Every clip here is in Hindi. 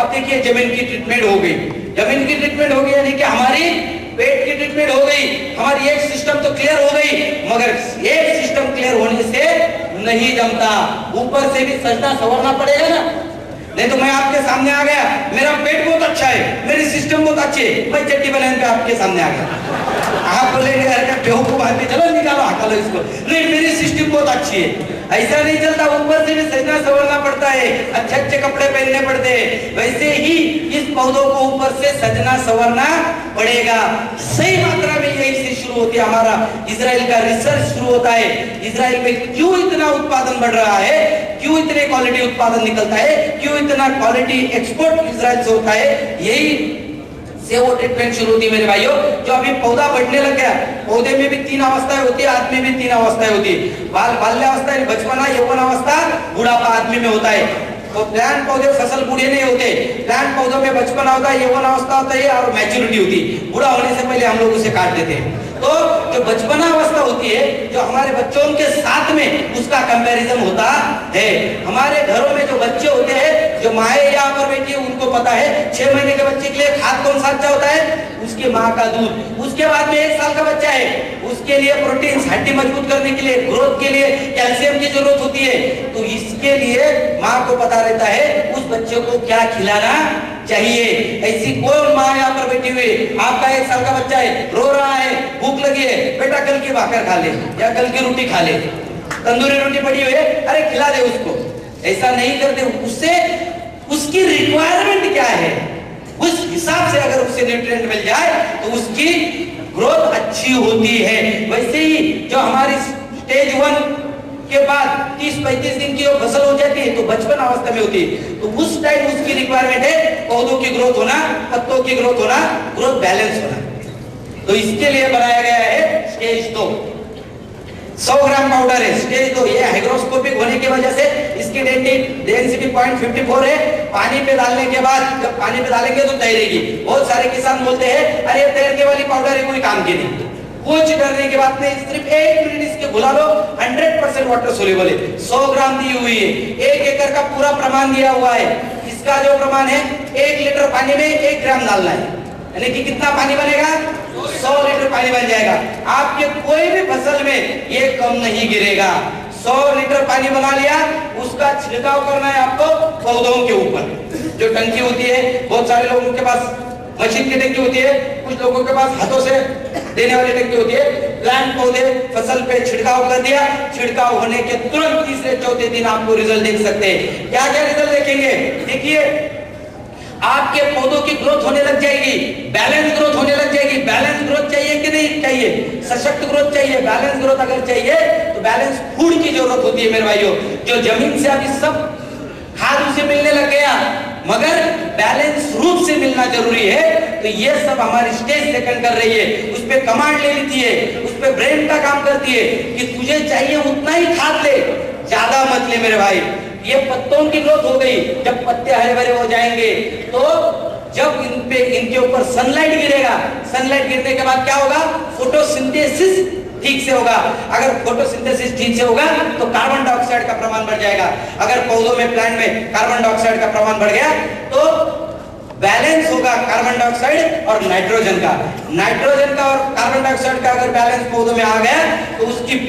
अब देखिए जमीन की ट्रीटमेंट हो गई, जमीन की ट्रीटमेंट हो गई यानी कि हमारी पेट की ट्रीटमेंट हो गई, हमारी एक सिस्टम तो क्लियर हो गई, मगर एक सिस्टम क्लियर होने से नहीं जमता, ऊपर से भी सजना संवरना पड़ेगा ना। नहीं तो मैं आपके सामने आ गया, मेरा पेट बहुत अच्छा है, मेरी सिस्टम बहुत अच्छी है, मैं चट्टी बनाने पे आपके सामने आ गया, आप बोलेंगे अरे बेवकूफ आदमी, चलो निकालो हटालो इसको, नहीं मेरी सिस्टम बहुत अच्छी है। ऐसा नहीं चलता, ऊपर से भी सजना संवरना पड़ता है, अच्छे अच्छे कपड़े पहनने पड़ते हैं। वैसे ही इस पौधों को ऊपर से सजना संवरना पड़ेगा। सही मात्रा में यही से शुरू होती है हमारा इजराइल का रिसर्च शुरू होता है। इजराइल में क्यों इतना उत्पादन बढ़ रहा है, क्यों इतने क्वालिटी उत्पादन निकलता है, क्यों इतना क्वालिटी एक्सपोर्ट इजराइल से होता है, यही से वो ट्रीटमेंट शुरू होती है मेरे भाइयों। जो अभी पौधा बढ़ने लग गया, पौधे में भी 3 अवस्थाएं होती है, आदमी में 3 अवस्थाएं होती है। बाल्यावस्था बचपना, यौवन अवस्था, बुढ़ापा आदमी में होता है। तो प्लांट पौधे फसल बूढ़े नहीं होते, प्लांट पौधों में बचपना होता है, यौवन अवस्था होता है और मैच्योरिटी होती है। बूढ़ा होने से पहले हम लोग उसे काट देते हैं। तो जो बचपना अवस्था होती है, जो हमारे बच्चों के साथ में उसका कंपैरिजन होता है। हमारे घरों में जो बच्चे होते हैं, जो माए यहाँ पर बैठी है उनको पता है 6 महीने के बच्चे के लिए खाद कौन सा अच्छा होता है, उसकी माँ का दूध। उसके बाद में 1 साल का बच्चा है, उसके लिए प्रोटीन, हड्डी मजबूत करने के लिए, ग्रोथ के लिए कैल्शियम की जरूरत होती है। तो इसके लिए माँ को पता रहता है उस बच्चे को क्या खिलाना चाहिए। ऐसी कौन माँ यहाँ पर बैठी हुई, आपका 1 साल का बच्चा है, रो रहा है, भूख लगी है, बेटा कल की भाकर खा ले या कल की रोटी खा ले, तंदूरी रोटी पड़ी हुई है, अरे खिला दे उसको। ऐसा नहीं करते, उससे उसकी रिक्वायरमेंट क्या है, उस हिसाब से अगर उसे न्यूट्रिएंट मिल जाए तो उसकी ग्रोथ अच्छी होती है। वैसे ही जो हमारी स्टेज 1 के बाद 30-35 दिन की फसल हो जाती है तो बचपन अवस्था में होती है, तो उस टाइम उसकी रिक्वायरमेंट है पौधों की ग्रोथ होना, पत्तों की ग्रोथ होना, ग्रोथ बैलेंस होना। तो इसके लिए बनाया गया है स्टेज 2। 100 ग्राम पाउडर है स्टेज 2। ये हाइग्रोस्कोपिक होने की वजह से इसकी डेंसिटी 0.54 है। पानी पे डालने के बाद, जब पानी पे डालेंगे तो तैरेगी। बहुत सारे किसान बोलते हैं अरे तैरने वाली पाउडर है, कोई काम की नहीं। कुछ करने के बाद में सिर्फ 1 मिनट इसके घुला लो, 100% वाटर सोल्यूबल है। 100 ग्राम दी हुई है, 1 एकड़ का पूरा प्रमाण दिया हुआ है। इसका जो प्रमाण है 1 लीटर पानी में 1 ग्राम डालना है, यानी कि कितना पानी बनेगा, 100 लीटर पानी बन जाएगा। आपके कोई भी फसल में ये कम नहीं गिरेगा। 100 लीटर पानी बना लिया, उसका छिड़काव करना है आपको पौधों के ऊपर। जो टंकी होती है, बहुत सारे लोगों के पास मशीन की टंकी होती है, कुछ लोगों के पास हाथों से देने वाली टंकी होती है। प्लांट पौधे फसल पे छिड़काव कर दिया, छिड़काव होने के तुरंत 3-4 दिन आपको रिजल्ट देख सकते हैं। क्या क्या रिजल्ट देखेंगे, देखिए आपके पौधों की ग्रोथ होने लग जाएगी, बैलेंस ग्रोथ होने लग जाएगी। बैलेंस ग्रोथ चाहिए कि नहीं चाहिए, सशक्त ग्रोथ चाहिए। बैलेंस ग्रोथ अगर चाहिए तो बैलेंस फूड की जरूरत होती है मेरे भाइयों। जो जमीन से अभी सब खाद उसे मिलने लग गया, मगर बैलेंस रूप से मिलना जरूरी है। तो ये सब हमारी स्टेज सेकंड कर रही है, उस पे कमांड ले लेती है, उस पे ब्रेन का काम करती है कि तुझे चाहिए उतना ही खाद ले, ज्यादा मत ले मेरे भाई। ये पत्तों की ग्रोथ हो गई, जब पत्ते हरे भरे हो जाएंगे तो जब इनके ऊपर सनलाइट गिरेगा, सनलाइट गिरने के बाद क्या होगा, फोटोसिंथेसिस ठीक से होगा। अगर फोटोसिंथेसिस ठीक से होगा तो कार्बन डाइऑक्साइड का प्रमाण बढ़ जाएगा। अगर पौधों में, प्लांट में कार्बन डाइऑक्साइड का प्रमाण बढ़ गया तो बैलेंस होगा कार्बन डाइऑक्साइड और नाइट्रोजन का। नाइट्रोजन का और कार्बन डाइऑक्साइड का अगर बैलेंस पौधों में आ गया तो उसकी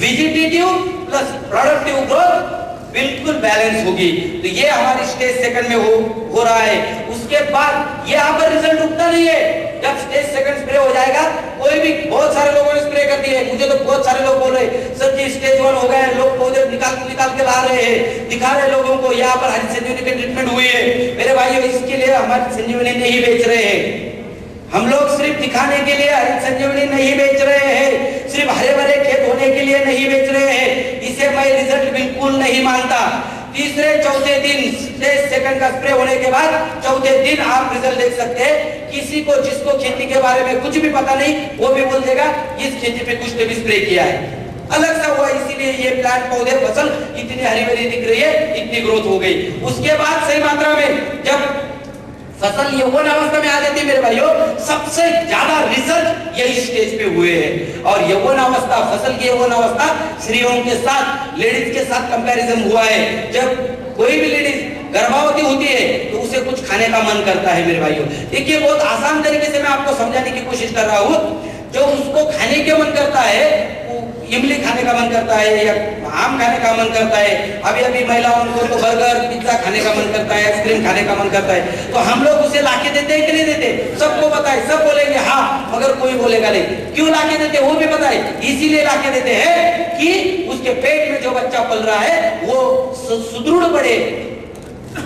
वेजिटेटिव प्लस प्रोडक्टिव ग्रोथ बिल्कुल बैलेंस होगी। तो ये हमारी स्टेज सेकंड में हो रहा है। उसके बाद ये यहाँ पर रिजल्ट रुकता नहीं है। जब स्टेज सेकंड स्प्रे हो जाएगा, कोई भी, बहुत सारे लोगों ने स्प्रे कर दिए, मुझे तो बहुत सारे लोग बोल रहे सर जी स्टेज 1 हो गए, लोग पौधे निकाल के ला रहे हैं, दिखा रहे लोगों को यहाँ पर हरी संजीवनी की ट्रीटमेंट हुई है। मेरे भाइयों, इसके लिए हमारी संजीवनी नहीं बेच रहे हैं, हम लोग सिर्फ दिखाने के लिए हरी संजीवनी नहीं बेच रहे हैं, सिर्फ हरे भरे खेत होने के लिए नहीं बेच रहे हैं। इसे मैं रिजल्ट बिल्कुल नहीं मानता। 3-4 दिन स्टेज सेकंड का स्प्रे होने के बाद 4 दिन आप रिजल्ट देख सकते हैं। किसी को, जिसको खेती के बारे में कुछ भी पता नहीं, वो भी बोल देगा इस खेती पे कुछ तो भी स्प्रे किया है, अलग सा हुआ, इसीलिए ये प्लांट पौधे फसल इतनी हरी भरी दिख रही है, इतनी ग्रोथ हो गई। उसके बाद सही मात्रा में जब फसल यौवन अवस्था में आ जाती है मेरे भाइयों, सबसे ज्यादा रिसर्च यही स्टेज पे हुए हैं। और यौवन अवस्था, फसल की यौवन अवस्था स्त्रियों के साथ, लेडीज के साथ कंपैरिजन हुआ है। जब कोई भी लेडीज गर्भवती होती है तो उसे कुछ खाने का मन करता है मेरे भाइयों। देखिए बहुत आसान तरीके से मैं आपको समझाने की कोशिश कर रहा हूँ। जो उसको खाने के मन करता है, इमली खाने का मन करता है या आम खाने का मन करता है, अभी अभी महिलाओं को तो बर्गर पिज्जा खाने का मन करता है, आइसक्रीम खाने का मन करता है, तो हम लोग उसे लाके देते हैं कि नहीं देते? सबको पता है, सब बोलेंगे हाँ, मगर कोई बोलेगा नहीं। क्यों लाके देते वो भी पता है, इसीलिए लाके देते हैं कि उसके पेट में जो बच्चा पल रहा है वो सुदृढ़ बढ़े,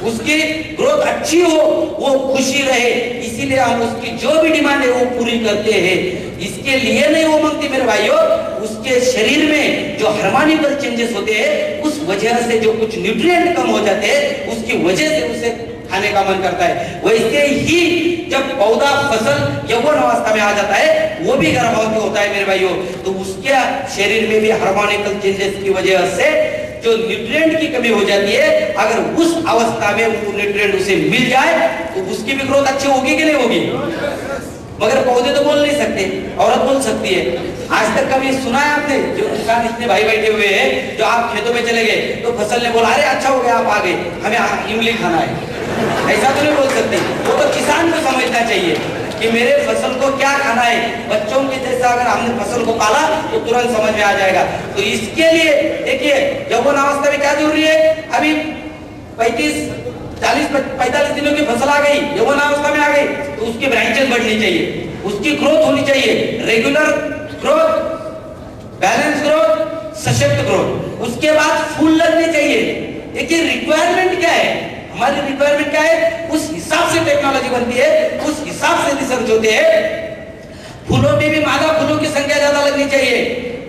उसकी ग्रोथ अच्छी हो, वो खुशी रहे, इसीलिए हम उसकी जो भी डिमांड है वो पूरी करते हैं। इसके लिए नहीं वो मांगती मेरे भाइयों, उसके शरीर में जो हार्मोनिकल चेंजेस होते हैं उस वजह से जो कुछ न्यूट्रिएंट कम हो जाते हैं उसकी वजह से उसे खाने का मन करता है। वैसे ही जब पौधा फसल यौवन अवस्था में आ जाता है, वो भी गर्भवती होता है मेरे भाइयों, तो उसके शरीर में भी हार्मोनिकल चेंजेस की वजह से जो न्यूट्रिएंट की कमी हो जाती है, अगर उस अवस्था में वो न्यूट्रिएंट उसे मिल जाए तो उसकी भी ग्रोथ अच्छी होगी कि नहीं होगी? मगर पौधे तो बोल नहीं सकते, औरत बोल सकती है। आज तक कभी सुना है आपने? जो किसान इतने भाई बैठे हुए हैं, जो आप खेतों में चले गए तो फसल ने बोला अरे अच्छा हो गया आप आ गए, हमें इमली खाना है, ऐसा तो नहीं बोल सकते। वो तो किसान को समझना चाहिए कि मेरे फसल को क्या खाना है। बच्चों के जैसा अगर हमने फसल को पाला तो तुरंत समझ में आ जाएगा। तो इसके लिए देखिए यौवन अवस्था में क्या जरूरी है? अभी 45 दिनों की फसल आ गई, यौवन अवस्था में आ गई, तो उसकी ब्रांचेस बढ़नी चाहिए, उसकी ग्रोथ होनी चाहिए, रेगुलर ग्रोथ, बैलेंस ग्रोथ, सशक्त ग्रोथ। उसके बाद फूल लगने चाहिए। देखिए रिक्वायरमेंट क्या है, हमारी रिक्वायरमेंट क्या है, उस हिसाब से टेक्नोलॉजी बनती है, उस हिसाब से रिसर्च होते हैं। फूलों में भी मादा फूलों की संख्या ज्यादा लगनी चाहिए,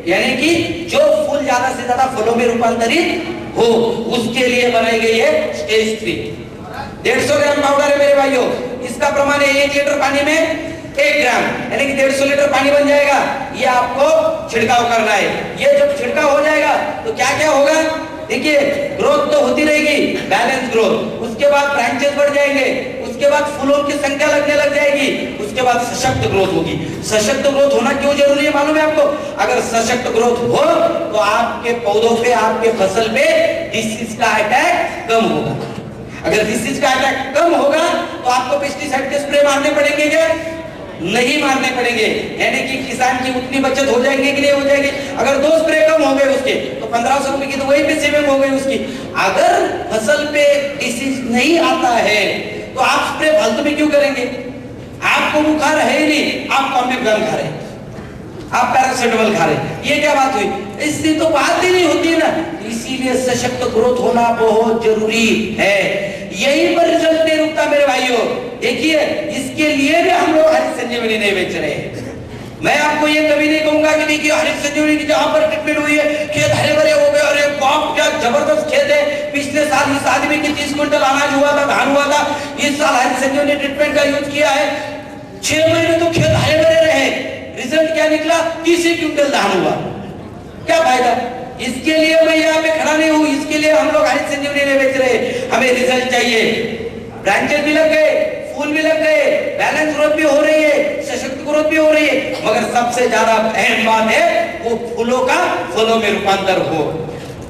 यानी कि जो फूल ज्यादा से ज्यादा फलों में रूपांतरित हो, उसके लिए बनाई गई है स्टेज 3। 150 ग्राम पाउडर है मेरे भाइयों, इसका प्रमाण है 1 लीटर पानी में 1 ग्राम, यानी कि 150 लीटर पानी बन जाएगा। ये आपको छिड़काव करना है। ये जब छिड़काव हो जाएगा तो क्या क्या होगा? देखिए ग्रोथ तो होती रहेगी, बैलेंस ग्रोथ, उसके बाद ब्रांचेस बढ़ जाएंगे, उसके बाद फूलों की संख्या लगने लग जाएगी, उसके बाद सशक्त ग्रोथ होगी। सशक्त ग्रोथ होना क्यों जरूरी है मालूम है आपको? अगर सशक्त ग्रोथ हो तो आपके पौधों पे, आपके फसल पे डिसीज का अटैक कम होगा। अगर डिसीज का अटैक कम होगा तो आपको पेस्टिसाइड के स्प्रे मारने पड़ेंगे क्या? नहीं मारने पड़ेंगे, यानी कि किसान की उतनी बचत हो जाएगी कि नहीं हो जाएगी। अगर 2 स्प्रे कम हो गए उसके तो 1500 रुपए की तो वही पे सेविंग हो गई उसकी। अगर फसल पे डिसीज नहीं आता है तो आप स्प्रे फालतू में क्यों करेंगे? आपको बुखार है ही नहीं, आप कॉम्बिगन खा रहे, आप पैरासिटामोल खा रहे, ये क्या बात हुई? इससे तो बात ही नहीं होती ना। इसीलिए सशक्त ग्रोथ होना बहुत जरूरी है। यही पर रिजल्ट नहीं रुकता मेरे भाइयों। देखिए इसके लिए भी हम लोग हरित संजीवनी नहीं बेच रहे हैं। मैं आपको ये कभी नहीं कहूंगा कि देखिए हरित संजीवनी की जहां पर ट्रीटमेंट हुई है खेत हरे भरे हो गए, अरे बाप क्या जबरदस्त खेत है, पिछले साल इस आदमी की 30 क्विंटल अनाज हुआ था, धान हुआ था, इस साल हरित संजीवनी ट्रीटमेंट का यूज किया है, 6 महीने तो खेत हरे भरे रहे, रिजल्ट क्या निकला? 30 क्विंटल धान हुआ, क्या फायदा? इसके लिए मैं यहाँ पे खड़ा नहीं हूँ, इसके लिए हम लोग हरित संजीवनी नहीं बेच रहे। हमें रिजल्ट चाहिए, ब्रांचेस भी लग गए, फूल भी लग गए, बैलेंस ग्रोथ भी हो रही है, सशक्त ग्रोथ भी हो रही है, मगर सबसे ज्यादा अहम बात है वो फूलों का फलों में रूपांतर हो,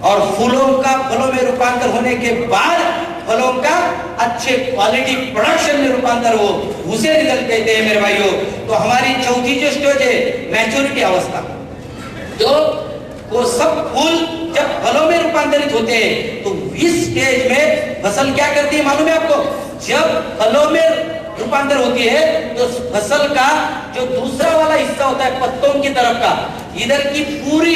और फूलों का फलों में रूपांतर होने के बाद फलों का अच्छे क्वालिटी प्रोडक्शन में रूपांतर हो, उसे रिजल्ट कहते हैं मेरे भाइयों। तो हमारी चौथी जो स्टेज है मैच्योरिटी अवस्था, जो वो सब फूल जब फलों में रूपांतरित होते हैं तो इस स्टेज में फसल क्या करती है मालूम है आपको? जब फलों में रूपांतर होती है तो फसल का जो दूसरा वाला हिस्सा होता है पत्तों की तरफ का, इधर की पूरी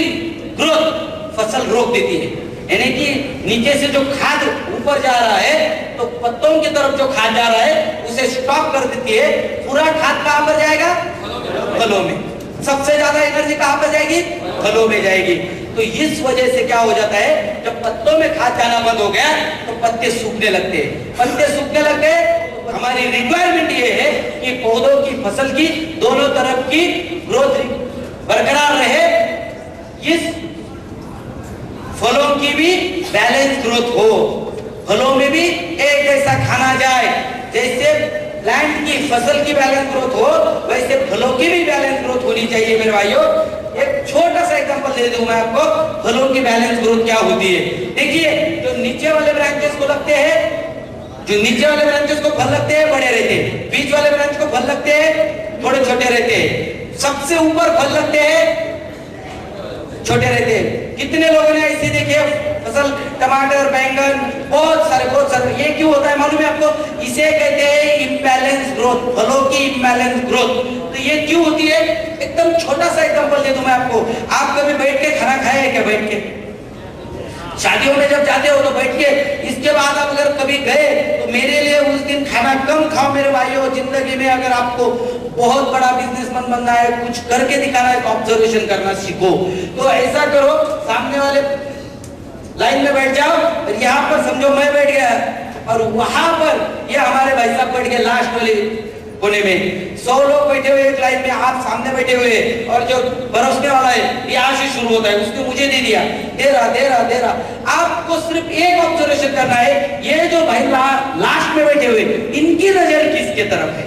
ग्रोथ फसल रोक देती है, यानी कि नीचे से जो खाद ऊपर जा रहा है तो पत्तों की तरफ जो खाद जा रहा है उसे स्टॉप कर देती है। पूरा खाद कहां पर जाएगा? फलों में। सबसे ज्यादा एनर्जी कहां पर जाएगी? फलों में जाएगी। तो इस वजह से क्या हो जाता है, जब पत्तों में खाद जाना बंद हो गया तो पत्ते सूखने लगते हैं। पत्ते सूखने लग गए तो हमारी रिक्वायरमेंट ये है कि पौधों की फसल की दोनों तरफ की ग्रोथ बरकरार रहे, इस फलों की भी बैलेंस ग्रोथ हो, फलों में भी एक जैसा खाना जाए, जैसे प्लांट की फसल की बैलेंस ग्रोथ हो वैसे फलों की भी बैलेंस ग्रोथ होनी चाहिए मेरे भाइयों। एक छोटा सा एग्जांपल दे दूं मैं आपको, फलों की बैलेंस ग्रोथ क्या होती है। देखिए जो नीचे वाले ब्रांचेस को लगते हैं जो नीचे वाले ब्रांचेस को फल लगते हैं बड़े रहते हैं, बीच वाले ब्रांच को फल लगते हैं थोड़े छोटे रहते हैं, सबसे ऊपर फल लगते हैं छोटे रहते हैं। कितने लोगों ने ऐसे देखे फसल, टमाटर, बैंगन, बहुत सारे। ये क्यों होता है मालूम है आपको? इसे कहते हैं इम्बैलेंस ग्रोथ, फलों की इम्बैलेंस ग्रोथ। तो ये क्यों होती है? एकदम छोटा सा एग्जांपल दे दूं मैं आपको। आप कभी बैठ के खाना खाए हैं क्या? बैठ के शादियों में जब जाते हो तो बैठ के, इसके बाद आप अगर कभी गए तो मेरे लिए उस दिन खाना कम खाओ मेरे भाइयों। जिंदगी में अगर आपको बहुत बड़ा बिजनेसमैन बनना है, कुछ करके दिखाना है, तो ऑब्जर्वेशन करना सीखो। तो ऐसा करो, सामने वाले लाइन में बैठ जाओ और यहाँ पर समझो मैं बैठ गया और वहां पर ये हमारे भाई साहब बैठ गए लास्ट वाले कोने में। 100 लोग बैठे हुए एक लाइन में, आप सामने बैठे हुए, और जो बरसने वाला है यहाँ से शुरू होता है, उसने मुझे दे दिया, दे रहा। आपको सिर्फ एक ऑब्जर्वेशन करना है, ये जो भाई लास्ट में बैठे हुए इनकी नजर किसके तरफ है?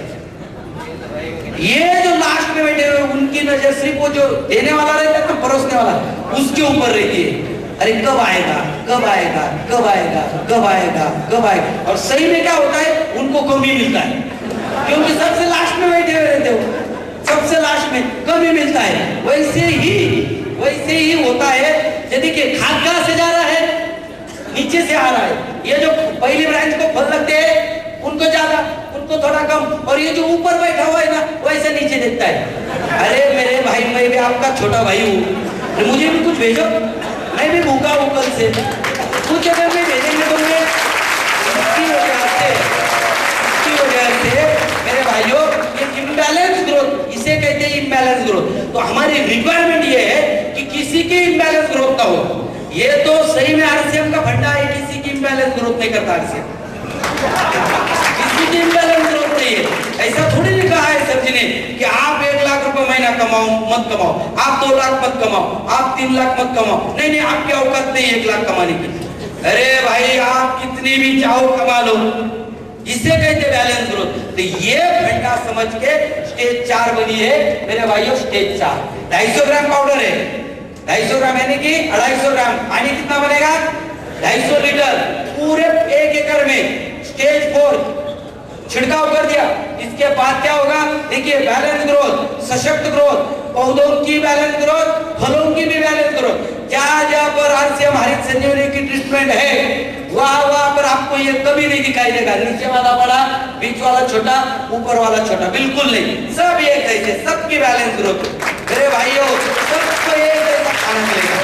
ये जो लास्ट में बैठे हुए उनकी नजर सिर्फ वो जो देने वाला रहता है ना, परोसने वाला, उसके ऊपर रहती है। अरे कब आएगा। और सही में क्या होता है? उनको कमी मिलता है, क्योंकि सबसे लास्ट में बैठे हुए रहते हो, सबसे लास्ट में कमी मिलता है। वैसे ही होता है। यदि कि खाद कहां से जा रहा है? नीचे से आ रहा है। ये जो पहली ब्रांच को फल लगते हैं उनको ज्यादा, उनको थोड़ा कम, और ये जो ऊपर बैठा हुआ है ना वो ऐसे नीचे देखता है। अरे मेरे भाई, मैं भी आपका छोटा भाई हूँ, मुझे भी कुछ भेजो, मैं भी भूखा हूँ कल से, कुछ अगर मैं भेजेंगे तो मैं इसकी वजह से मेरे भाइयों, ये इम्बैलेंस ग्रोथ, इसे कहते हैं इम्बैलेंस ग्रोथ। तो हमारी रिक्वायरमेंट ये है कि किसी की इम्बैलेंस ग्रोथ ना हो। ये तो सही में आरसीएम का फंडा है, किसी की इम्बैलेंस ग्रोथ नहीं करता आरसीएम, किसी की इम्बैलेंस ग्रोथ नहीं है। ऐसा थोड़ी लिखा है सर जी ने कि आप 1 लाख रुपए महीना कमाओ मत कमाओ, आप 2 लाख मत कमाओ, आप 3 लाख मत कमाओ, नहीं आपकी औकात नहीं 1 लाख कमाने की। अरे भाई आप कितनी भी चाहो कमा लो, इसे कहते बैलेंस ग्रोथ। तो ये फंडा समझ के स्टेज 4 बनी है मेरे भाइयों। स्टेज 4 250 ग्राम पाउडर है, 250 ग्राम यानी कि 250 ग्राम। पानी कितना बनेगा? 250 लीटर पूरे 1 एकड़ में। स्टेज 4 छिड़काव कर दिया। इसके बाद क्या होगा? देखिए बैलेंस ग्रोथ, सशक्त ग्रोथ, पौधों की बैलेंस ग्रोथ, फलों की भी बैलेंस ग्रोथ। जहां पर आरसीएम हरित संजीवनी की ट्रीटमेंट है वहां पर आपको ये कभी नहीं दिखाई देगा। नीचे वाला बड़ा, बीच वाला छोटा, ऊपर वाला छोटा, बिल्कुल नहीं। सब एक जैसे, सबकी बैलेंस ग्रोथ। मेरे भाइयों सबको एक जैसा खाना मिलेगा,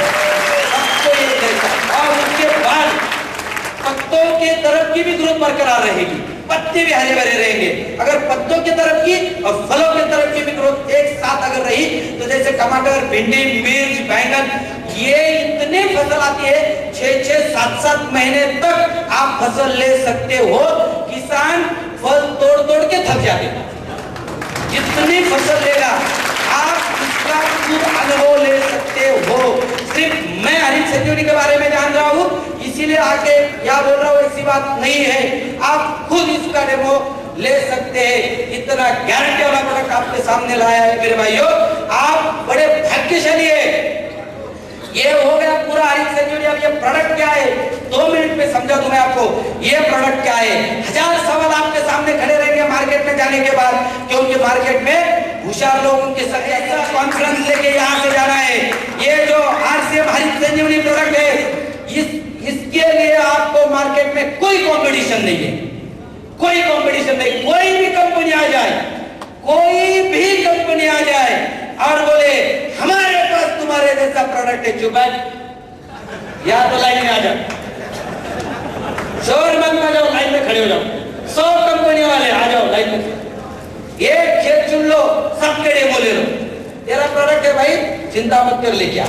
सबको एक जैसा। और उसके बाद पत्तों के तरफ की भी ग्रोथ बरकरार रहेगी, पत्ते भी हरे भरे रहेंगे। अगर पत्तों की तरफ की और फलों की तरफ की भी ग्रोथ एक साथ अगर रही तो जैसे टमाटर, भिंडी, मिर्च, बैंगन, ये इतने फसल आती है 6-6, 7-7 महीने तक आप फसल ले सकते हो। किसान फल तोड़ के थक जाते, जितनी फसल लेगा आप उसका खुद अनुभव ले सकते हो। सिर्फ मैं हरित संजीवनी के बारे में जान रहा हूँ इसीलिए आके या बोल रहा हूँ, ऐसी बात नहीं है। आप खुद इसका डेमो ले सकते हैं। इतना गारंटी वाला प्रोडक्ट आपके सामने लाया है मेरे भाइयों, आप बड़े भाग्यशाली है। ये हो गया पूरा हरित संजीवनी। अब ये प्रोडक्ट क्या है 2 मिनट में समझा दूं मैं आपको। ये प्रोडक्ट क्या है? 1000 सवाल आपके सामने खड़े रहेंगे मार्केट में जाने के बाद, क्योंकि मार्केट में होशियार लोग उनके साथ ऐसा कॉन्फ्रेंस लेके यहाँ से जाना है। ये जो आरसीएम हरित संजीवनी प्रोडक्ट है, इसके लिए आपको मार्केट में कोई कंपटीशन नहीं है, कोई कंपटीशन नहीं। कोई भी कंपनी आ जाए, कोई भी कंपनी आ जाए और बोले हमारे पास तुम्हारे जैसा प्रोडक्ट है, चुप या तो लाइन में आ जाओ, शोर मत में जाओ, लाइन में खड़े हो जाओ। 100 कंपनी वाले आ जाओ लाइन में, एक खेत चुन लो, सबके डेमो ले लो। तेरा प्रोडक्ट है भाई, चिंता मत कर, लेके आ।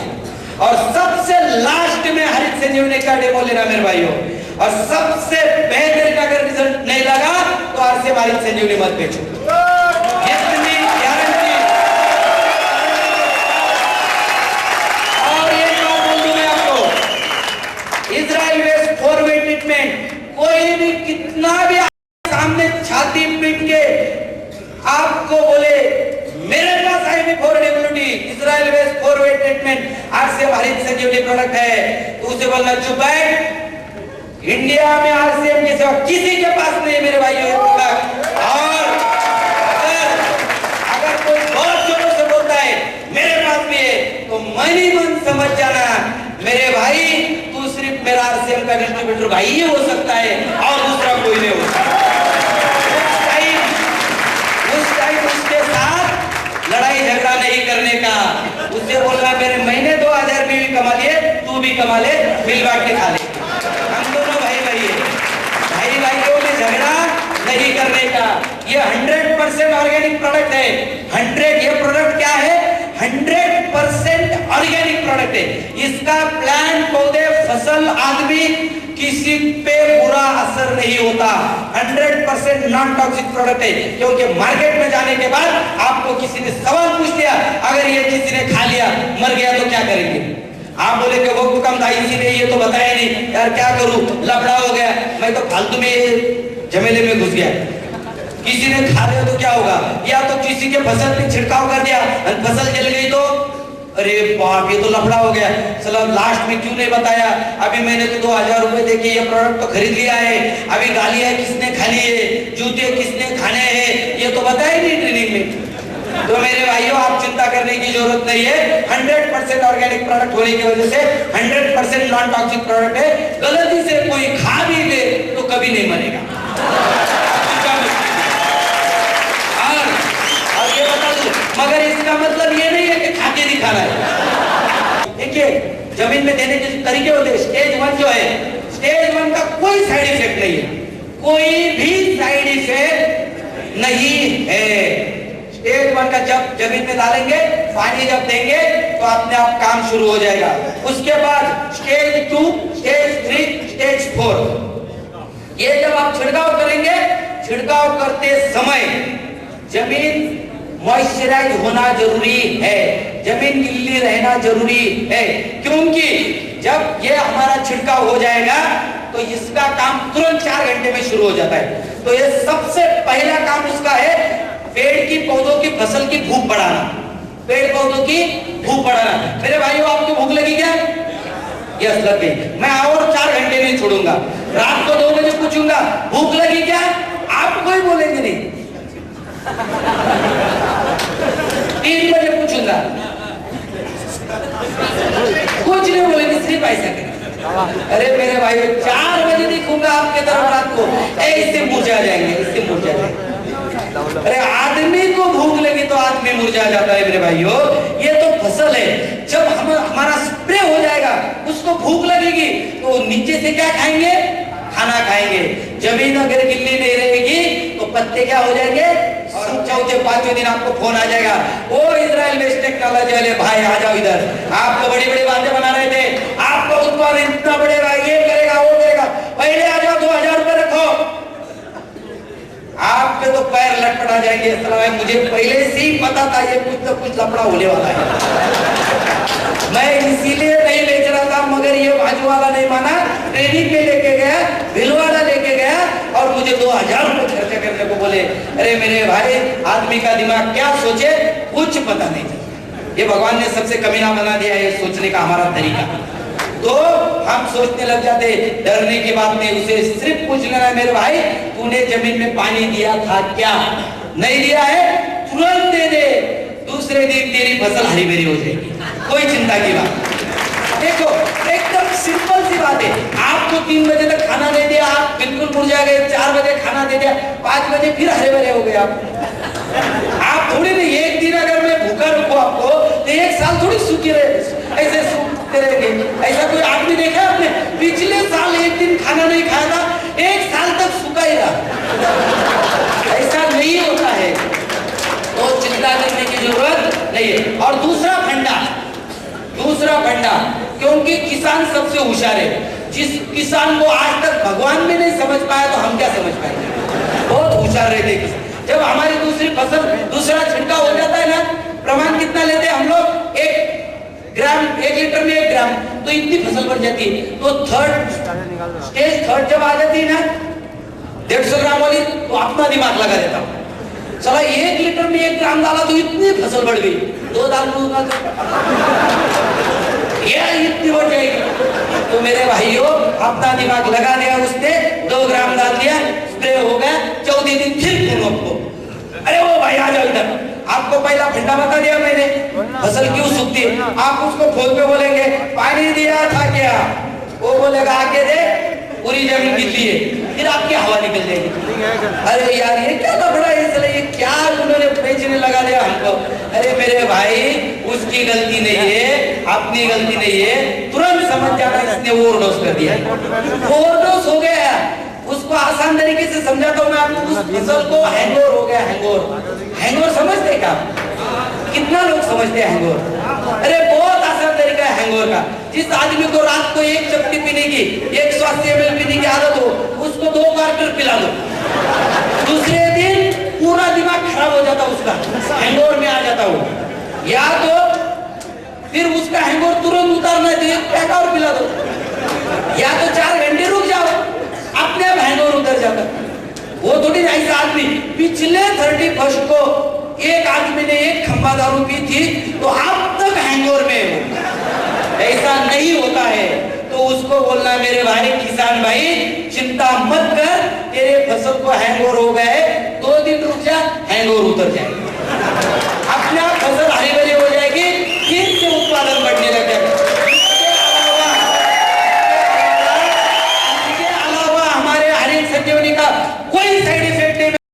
और सबसे लास्ट में हरित संजीवनी का डेमो लेना मेरे भाइयों। और सबसे बेहतर का अगर रिजल्ट नहीं लगा तो आरसीएम हरित संजीवनी मत बेचो, इतनी गारंटी। और एक बात बोल दूं मैं आपको, इजराइल वेस्ट फॉरवे ट्रीटमेंट, कोई भी कितना भी सामने छाती पीट के आपको बोले मेरे पास IB4WD Israel west four way treatment RCM Harit Sanjivani product है, तो उसे बोलना चुप है, इंडिया में आरसीएम के सिवा किसी के पास नहीं मेरे भाइयों ये प्रोडक्ट। और अगर कोई बहुत जोरों से बोलता है मेरे पास भी है, तो मनी मन समझ जाना मेरे भाई, तू सिर्फ मेरा आरसीएम का डिस्ट्रीब्यूटर भाई ही हो सकता है और दूसरा कोई नहीं हो सकता। उस टाइम उसके साथ लड़ाई झगड़ा नहीं करने का, उससे बोलना मेरे महीने 2000 भी कमा लिए, तू भी कमा ले, मिल बांट के खा ले। हम दोनों भाई भाई है, भाई भाइयों में झगड़ा नहीं करने का। ये 100% ऑर्गेनिक प्रोडक्ट है। 100 ये प्रोडक्ट क्या है? 100% ऑर्गेनिक प्रोडक्ट है। इसका प्लांट, पौधे, फसल, आदमी किसी पे बुरा असर नहीं होता। 100% नॉन टॉक्सिक प्रोडक्ट है। क्योंकि मार्केट में जाने के बाद आपको किसी ने सवाल पूछ दिया, अगर ये किसी ने खा लिया मर गया तो क्या करेंगे? आप बोले कि वो हुक्म था, इसी ने ये तो बताया नहीं, यार क्या करूं, लफड़ा हो गया, मैं तो फालतू में झमेले में घुस गया। किसी ने खा लिया तो क्या होगा? या तो किसी के फसल पे छिड़काव कर दिया और फसल जल गई तो अरे बाप, ये तो लफड़ा हो गया, चलो लास्ट में क्यों नहीं बताया? अभी मैंने तो 2000 रुपए देके ये प्रोडक्ट तो खरीद लिया है, अभी गालियां किसने खाली है, जूते किसने खाने हैं, ये तो बताया नहीं ट्रेनिंग में। तो मेरे भाइयों, आप चिंता करने की जरूरत नहीं है। 100% ऑर्गेनिक प्रोडक्ट होने की वजह से 100% नॉन टॉक्सिक प्रोडक्ट है। गलती से कोई खा भी ले तो कभी नहीं मरेगा। और ये बता दूं, मगर इसका मतलब ये नहीं है कि खा के दिखाना है। देखिए, जमीन में देने के तरीके होते हैं। स्टेज 1 जो है, स्टेज 1 का कोई साइड इफेक्ट नहीं है, कोई भी साइड इफेक्ट नहीं है। स्टेज 1 का जब जमीन में डालेंगे, पानी जब देंगे तो अपने आप काम शुरू हो जाएगा। उसके बाद स्टेज 2, स्टेज 3, स्टेज 4, ये जब आप छिड़काव करेंगे, छिड़काव करते समय जमीन मॉइस्चराइज होना जरूरी है, जमीन गिल्ली रहना जरूरी है। क्योंकि जब ये हमारा छिड़काव हो जाएगा तो इसका काम तुरंत 4 घंटे में शुरू हो जाता है। तो ये सबसे पहला काम इसका है, पेड़ की, पौधों की, फसल की भूख बढ़ाना। पेड़ पौधों की भूख बढ़ाना। मेरे भाइयों, आपको भूख लगी क्या? यस, लग गई। मैं और 4 घंटे नहीं छोड़ूंगा। रात को 2 बजे पूछूंगा भूख लगी क्या? आप कोई बोलेंगे नहीं। 3 बजे पूछूंगा, कुछ नहीं बोलेंगे, सिर्फ ऐसा करेंगे। अरे मेरे भाई, 4 बजे दिखूंगा आपके तरफ रात को, ऐसे मुरझा जाएंगे, इससे मुरझा जाएंगे। अरे आदमी को भूख लगी तो आदमी मुरझा जाता है मेरे भाइयों। ये तो फसल है, जब हमारा स्प्रे हो जाएगा, उसको भूख लगेगी तो नीचे से क्या खाएंगे? खाना खाएंगे। जमीन अगर गिल्ली नहीं रहेगी तो पत्ते क्या हो जाएंगे? और चौथे 5वें दिन आपको फोन आ जाएगा, ओ इजराइल वेस्ट टेक्नोलॉजी वाले भाई आ जाओ इधर, आप तो बड़ी बड़ी बातें बना रहे थे, आपका उत्पादन इतना बढ़ेगा, ये करेगा, वो करेगा, पहले आ जाओ, 2000 रुपए रखो। आपके तो पैर लटपटा जाएंगे। मुझे पहले से ही पता था ये कुछ तो कुछ लफड़ा होने वाला है, मैं इसीलिए नहीं बेच रहा था। मगर ये बाजू वाला नहीं माना, ट्रेनिंग में लेके गया, भिलवाड़ा लेके गया और मुझे 2000 रुपए खर्चा करने को बोले। अरे मेरे भाई, आदमी का दिमाग क्या सोचे कुछ पता नहीं चलता। ये भगवान ने सबसे कमीना बना दिया है सोचने का हमारा तरीका। तो हम सोचने लग जाते, डरने की बात नहीं। उसे सिर्फ पूछ लेना, मेरे भाई तूने जमीन में पानी दिया था क्या? नहीं दिया है, तुरंत दे दे, दूसरे दिन तेरी फसल हरी भरी हो जाएगी, कोई चिंता की बात। देखो, एकदम सिंपल सी बात है। आपको 3 बजे तक खाना दे दिया, आप बिल्कुल मुरझा गए, 4 बजे खाना दे दिया, 5 बजे फिर हरे भरे हो गए आप थोड़ी नहीं। एक दिन अगर मैं भूखा रखूं आपको तो 1 साल थोड़ी सूखी रहे, ऐसे सूखते रहेंगे। ऐसा कोई आदमी देखा आपने? पिछले साल 1 दिन खाना नहीं खाया था, 1 साल तक सूखा ही रहा। ऐसा नहीं होता है, तो चिंता करने की जरूरत नहीं है। और दूसरा फंडा, क्योंकि किसान सबसे होशियार है। जिस किसान को आज तक भगवान भी नहीं समझ पाया तो हम क्या समझ पाएंगे? बहुत होशियार रहते किसान। जब हमारी दूसरी फसल, दूसरा छिड़काव हो जाता है ना, प्रमाण कितना लेते हैं हम लोग? 1 ग्राम, 1 लीटर में 1 ग्राम, तो इतनी फसल बढ़ जाती है। तो स्टेज 3 जब आ जाती है ना, 150 ग्राम वाली, तो अपना दिमाग लगा देता हूँ, चला 1 लीटर में 1 ग्राम डाला तो इतनी फसल बढ़ गई, 2 डाल दूंगा ये इतनी बढ़ जाएगी। तो मेरे भाइयों अपना दिमाग लगा दिया उसने, 2 ग्राम डाल दिया, स्प्रे हो गया, 14 दिन फिर खून आपको। अरे वो भाई आ जाओ इधर, आपको पहला फंडा बता दिया मैंने, फसल क्यों सूखती है। आप उसको फोन पे बोलेंगे पानी दिया था क्या, वो बोलेगा आके दे, पूरी जमीन गिरती है, फिर आपकी हवा निकल जाएगी। अरे यार ये क्या लफड़ा है, इसलिए ये क्या उन्होंने बेचने लगा दिया हमको। अरे मेरे भाई उसकी गलती नहीं है, अपनी गलती नहीं है, तुरंत समझ जाना इसने ओवरडोज कर दिया, ओवरडोज हो गया। उसको आसान तरीके से समझाता हूँ मैं आपको, उस फसल को हैंगओवर हो गया, हैंगओवर। हैंगओवर समझते क्या, कितना लोग समझते हैं हैंगओवर। अरे बहुत आसान तरीका है हैंगओवर का। जिस आदमी को रात को 1 चपटी पीने की, 180 ml पीने की आदत हो, उसको 2 क्वार्टर पिला दो, दूसरे दिन पूरा दिमाग खराब हो जाता उसका, हैंगओवर में आ जाता वो। या तो फिर उसका हैंगओवर तुरंत उतारना है तो 1 पैक और पिला दो, या तो 4 घंटे रुक जाओ, अपने आप हैंगओवर उतर जाता। वो थोड़ी ऐसा आदमी पिछले 31 को एक आदमी ने 1 खंबा दारू पी थी तो अब तक हैंगओवर में है, ऐसा नहीं होता है। तो उसको बोलना मेरे भाई किसान भाई चिंता मत कर, तेरे फसल को हैंगओवर हो गए, 2 दिन रुक जा, हैंगओवर उतर जाए।